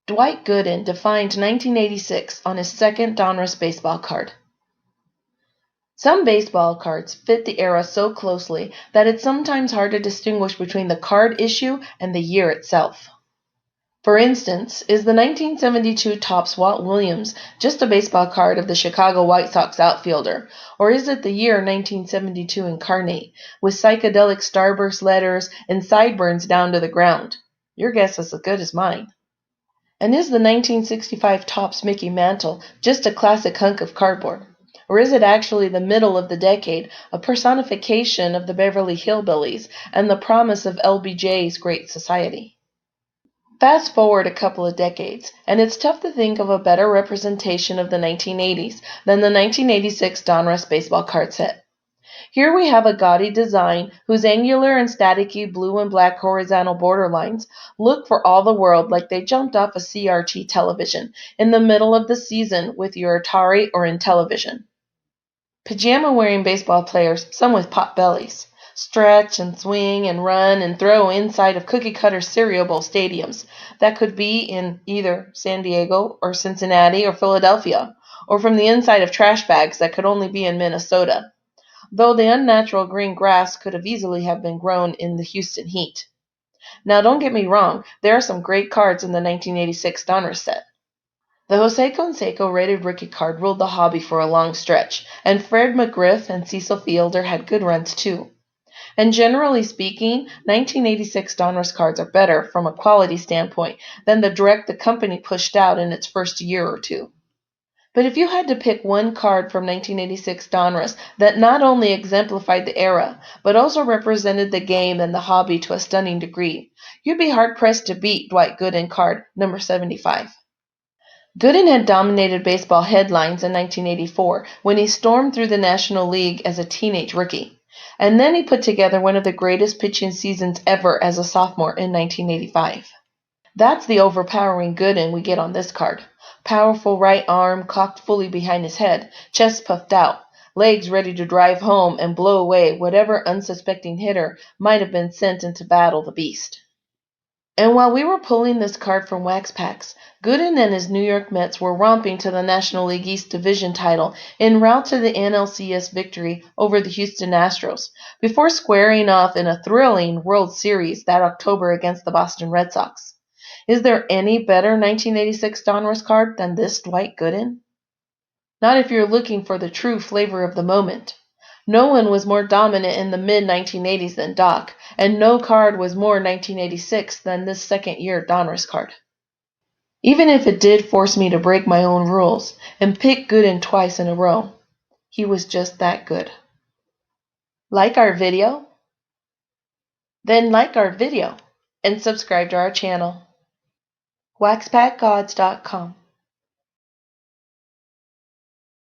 Dwight Gooden defined 1986 on his second Donruss baseball card. Some baseball cards fit the era so closely that it's sometimes hard to distinguish between the card issue and the year itself. For instance, is the 1972 Topps Walt Williams just a baseball card of the Chicago White Sox outfielder, or is it the year 1972 incarnate, with psychedelic starburst letters and sideburns down to the ground? Your guess is as good as mine. And is the 1965 Topps Mickey Mantle just a classic hunk of cardboard? Or is it actually the middle of the decade, a personification of the Beverly Hillbillies and the promise of LBJ's Great Society? Fast forward a couple of decades, and it's tough to think of a better representation of the 1980s than the 1986 Donruss baseball card set. Here we have a gaudy design whose angular and staticky blue and black horizontal borderlines look for all the world like they jumped off a CRT television in the middle of the season with your Atari or Intellivision. Pajama-wearing baseball players, some with pot bellies, stretch and swing and run and throw inside of cookie-cutter cereal bowl stadiums that could be in either San Diego or Cincinnati or Philadelphia, or from the inside of trash bags that could only be in Minnesota, though the unnatural green grass could have easily have been grown in the Houston heat. Now don't get me wrong, there are some great cards in the 1986 Donruss set. The Jose Canseco rated rookie card ruled the hobby for a long stretch, and Fred McGriff and Cecil Fielder had good runs too. And generally speaking, 1986 Donruss cards are better from a quality standpoint than the direct the company pushed out in its first year or two. But if you had to pick one card from 1986 Donruss that not only exemplified the era, but also represented the game and the hobby to a stunning degree, you'd be hard-pressed to beat Dwight Gooden card number 75. Gooden had dominated baseball headlines in 1984 when he stormed through the National League as a teenage rookie, and then he put together one of the greatest pitching seasons ever as a sophomore in 1985. That's the overpowering Gooden we get on this card. Powerful right arm cocked fully behind his head, chest puffed out, legs ready to drive home and blow away whatever unsuspecting hitter might have been sent in to battle the beast. And while we were pulling this card from wax packs, Gooden and his New York Mets were romping to the National League East Division title en route to the NLCS victory over the Houston Astros, before squaring off in a thrilling World Series that October against the Boston Red Sox. Is there any better 1986 Donruss card than this Dwight Gooden? Not if you're looking for the true flavor of the moment. No one was more dominant in the mid-1980s than Doc, and no card was more 1986 than this second-year Donruss card. Even if it did force me to break my own rules and pick Gooden twice in a row, he was just that good. Like our video? Then like our video and subscribe to our channel. waxpackgods.com